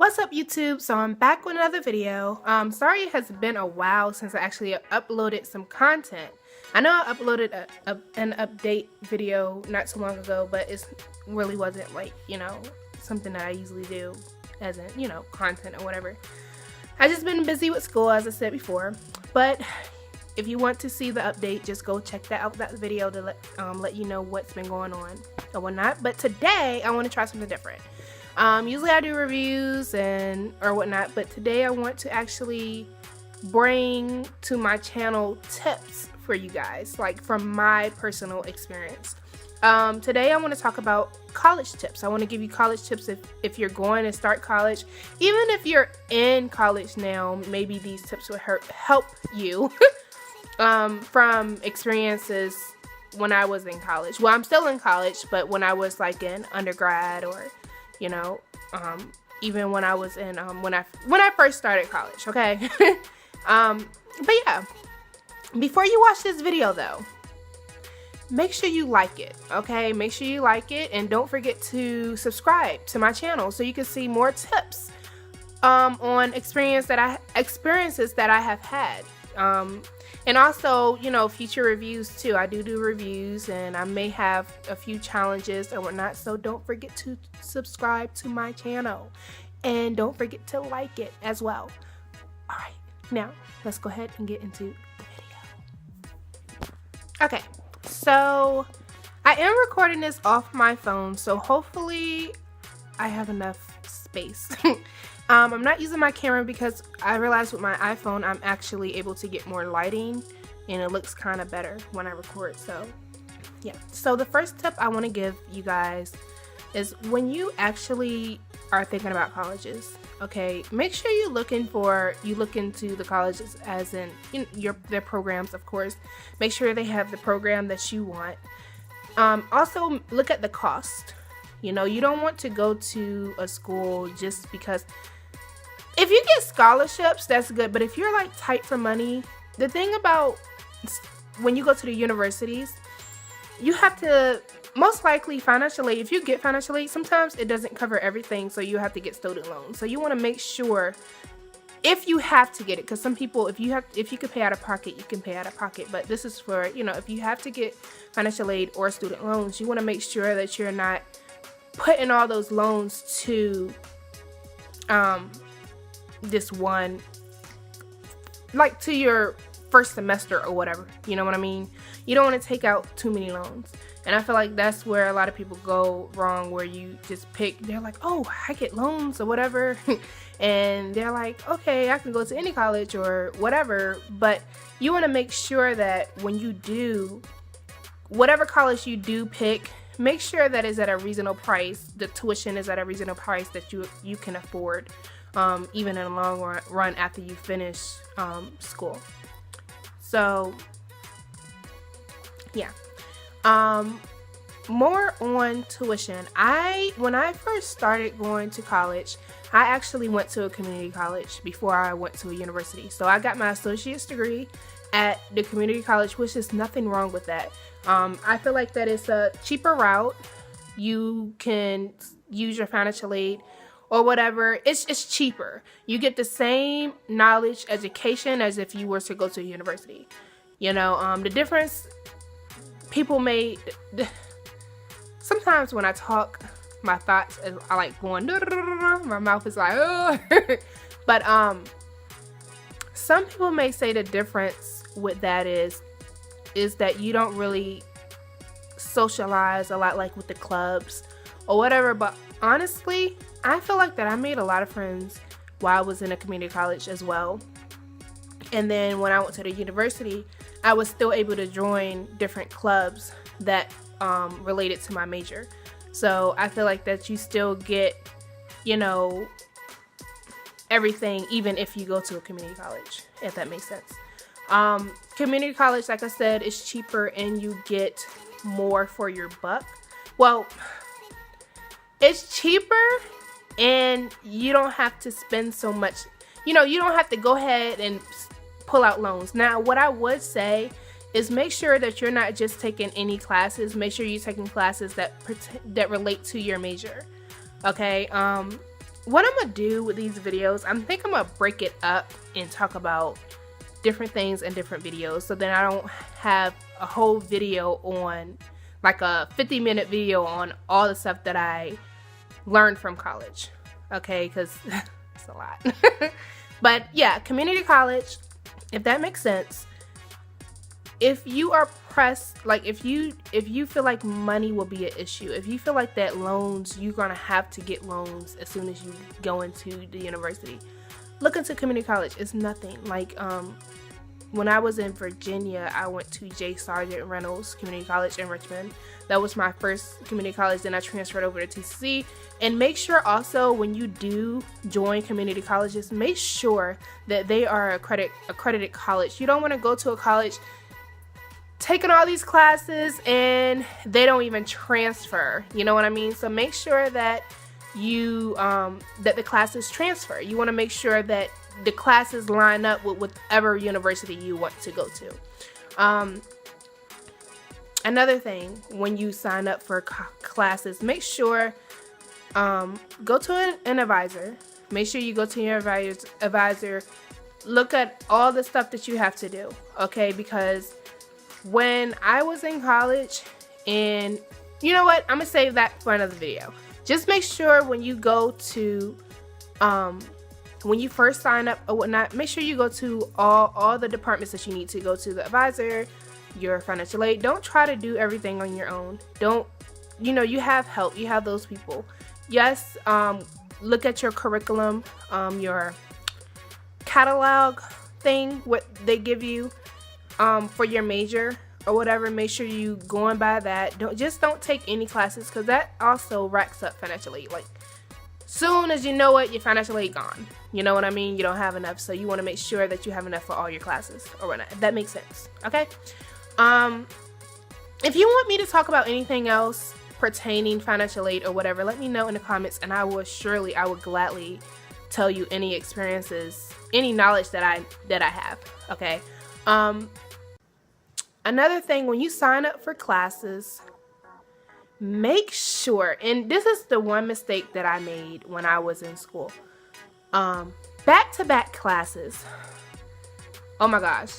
What's up, YouTube? So I'm back with another video. Sorry it has been a while since I actually uploaded some content. I know I uploaded an update video not too long ago, but it really wasn't like, something that I usually do as in, content or whatever. I just been busy with school, as I said before, but if you want to see the update, just go check that video to let you know what's been going on or whatnot. But today I want to try something different. Usually I do reviews or whatnot, but today I want to actually bring to my channel tips for you guys, like from my personal experience. Today I want to talk about college tips. I want to give you college tips if you're going to start college. Even if you're in college now, maybe these tips will help you from experiences when I was in college. Well, I'm still in college, but when I was like in undergrad or even when I was in when I first started college, okay? But yeah, before you watch this video though, make sure you like it, okay? Make sure you like it, and don't forget to subscribe to my channel so you can see more tips on experiences that I have had. And also, future reviews too. I do reviews, and I may have a few challenges or whatnot, so don't forget to subscribe to my channel, and don't forget to like it as well. All right, now let's go ahead and get into the video. Okay, so I am recording this off my phone, so hopefully I have enough space. I'm not using my camera because I realized with my iPhone I'm actually able to get more lighting and it looks kind of better when I record. So yeah, so the first tip I want to give you guys is when you actually are thinking about colleges, okay, make sure you look into the colleges as in their programs, of course. Make sure they have the program that you want. Also look at the cost. You don't want to go to a school just because. If you get scholarships, that's good, but if you're like tight for money, the thing about when you go to the universities, you have to most likely financial aid. If you get financial aid, sometimes it doesn't cover everything, so you have to get student loans. So you want to make sure if you have to get it, because some people, if you can pay out of pocket, you can pay out of pocket. But this is for, if you have to get financial aid or student loans, you want to make sure that you're not putting all those loans to this one, like to your first semester or whatever, you know what I mean? You don't want to take out too many loans, and I feel like that's where a lot of people go wrong, where you just they're like, oh, I get loans or whatever and they're like, okay, I can go to any college or whatever. But you want to make sure that when you do whatever college you do pick, make sure that is at a reasonable price. The tuition is at a reasonable price that you can afford, even in the long run after you finish school. So yeah, more on tuition. When I first started going to college, I actually went to a community college before I went to a university. So I got my associate's degree at the community college, which is nothing wrong with that. I feel like that is a cheaper route. You can use your financial aid or whatever. It's cheaper. You get the same knowledge, education as if you were to go to a university. The difference, people may, sometimes when I talk, my thoughts, I like going, my mouth is like, oh. But some people may say the difference with that is that you don't really socialize a lot, like with the clubs or whatever. But honestly, I feel like that I made a lot of friends while I was in a community college as well. And then when I went to the university, I was still able to join different clubs that related to my major. So I feel like that you still get, everything, even if you go to a community college, if that makes sense. Community college, like I said, is cheaper and you get more for your buck. Well, it's cheaper and you don't have to spend so much. You don't have to go ahead and pull out loans. Now, what I would say is make sure that you're not just taking any classes. Make sure you're taking classes that relate to your major. Okay, what I'm gonna do with these videos, I think I'm gonna break it up and talk about different things in different videos, so then I don't have a whole video on, like a 50-minute video on all the stuff that I learned from college, okay, because it's a lot. But yeah, community college, if that makes sense, if you are pressed, like if you feel like money will be an issue, if you feel like that loans, you're gonna have to get loans as soon as you go into the university, look into community college. It's nothing. Like when I was in Virginia, I went to J. Sargent Reynolds Community College in Richmond. That was my first community college. Then I transferred over to TCC. And make sure also when you do join community colleges, make sure that they are accredited college. You don't want to go to a college taking all these classes and they don't even transfer. You know what I mean? So make sure that you that the classes transfer. You want to make sure that the classes line up with whatever university you want to go to. Another thing, when you sign up for classes, make sure go to an advisor. Make sure you go to your advisor. Look at all the stuff that you have to do, okay? Because when I was in college, and you know what? I'm gonna save that for another video. Just make sure when you go to when you first sign up or whatnot, make sure you go to all the departments that you need to go to. The advisor, your financial aid. Don't try to do everything on your own. Don't, you know, you have help. You have those people. Yes, look at your curriculum, your catalog thing, what they give you for your major or whatever. Make sure you going by that. Don't take any classes, because that also racks up financial aid. Like, soon as you know it, your financial aid gone. You know what I mean? You don't have enough, so you want to make sure that you have enough for all your classes or whatnot. If that makes sense, okay? If you want me to talk about anything else pertaining financial aid or whatever, let me know in the comments, and I will gladly tell you any experiences, any knowledge that I have, okay? Another thing, when you sign up for classes, make sure, and this is the one mistake that I made when I was in school, back-to-back classes. Oh my gosh,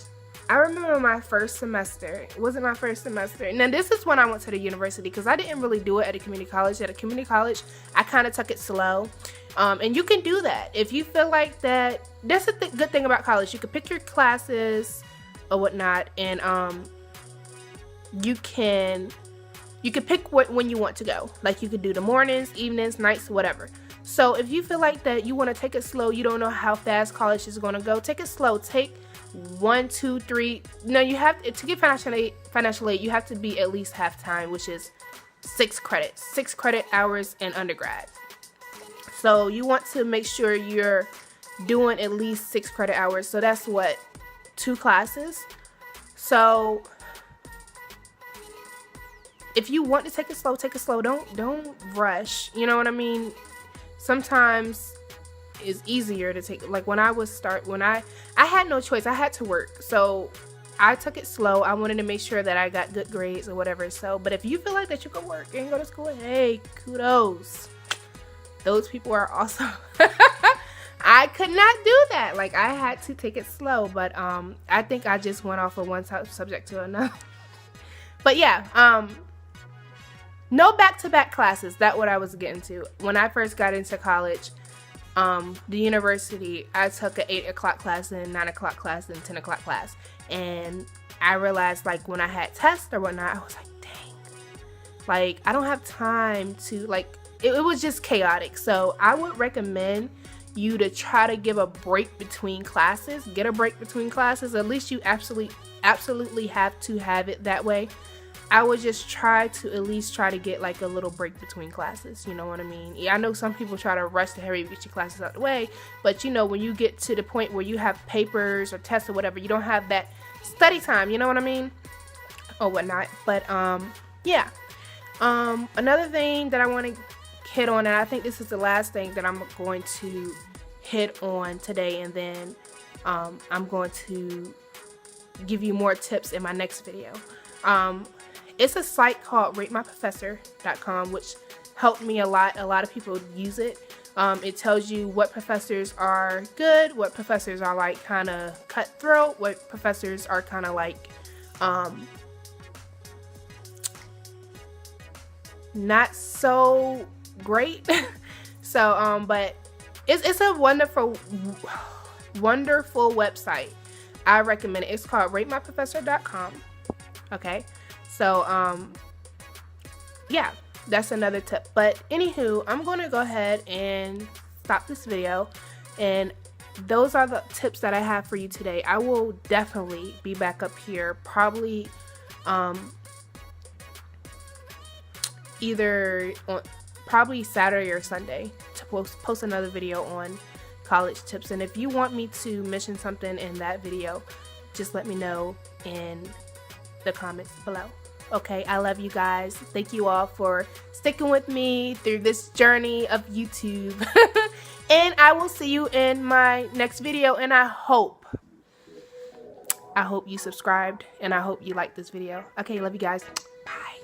I remember my first semester. It wasn't my first semester. Now this is when I went to the university, because I didn't really do it at a community college. At a community college, I kind of took it slow, and you can do that if you feel like that. That's the good thing about college. You can pick your classes or whatnot, and you can pick when you want to go. Like, you could do the mornings, evenings, nights, whatever. So if you feel like that you want to take it slow, you don't know how fast college is going to go, take it slow. Take 1, 2, 3. No, you have to get financial aid. You have to be at least half time, which is 6 credits, 6 credit hours in undergrad. So you want to make sure you're doing at least 6 credit hours. So that's what, 2 classes. So if you want to take it slow, take it slow. Don't rush. You know what I mean? Sometimes it's easier to take, like when I had no choice. I had to work. So I took it slow. I wanted to make sure that I got good grades or whatever. So, but if you feel like that you can work and go to school, hey, kudos. Those people are awesome. I could not do that. Like, I had to take it slow, but I think I just went off of one subject to another. But yeah, no back-to-back classes. That's what I was getting to. When I first got into college, the university, I took an 8 o'clock class and 9 o'clock class and 10 o'clock class. And I realized, like, when I had tests or whatnot, I was like, dang, like, I don't have time to, like, it was just chaotic. So I would recommend you to try to give a break between classes. Get a break between classes. At least you absolutely have to have it that way. I would just try to get like a little break between classes. You know what I mean? Yeah, I know some people try to rush to hurry get your classes out of the way, but you know, when you get to the point where you have papers or tests or whatever, you don't have that study time. You know what I mean? Or whatnot. But yeah. Another thing that I want to hit on, and I think this is the last thing that I'm going to hit on today, and then I'm going to give you more tips in my next video. It's a site called ratemyprofessor.com, which helped me a lot. A lot of people use it. It tells you what professors are good, what professors are like kind of cutthroat, what professors are kind of like not so great. So but it's a wonderful website. I recommend it. It's called ratemyprofessor.com. Okay, so yeah, that's another tip. But anywho, I'm going to go ahead and stop this video, and those are the tips that I have for you today. I will definitely be back up here probably either on Saturday or Sunday to post another video on college tips. And if you want me to mention something in that video, just let me know in the comments below. Okay, I love you guys. Thank you all for sticking with me through this journey of YouTube. And I will see you in my next video, and I hope you subscribed, and I hope you liked this video. Okay, love you guys. Bye.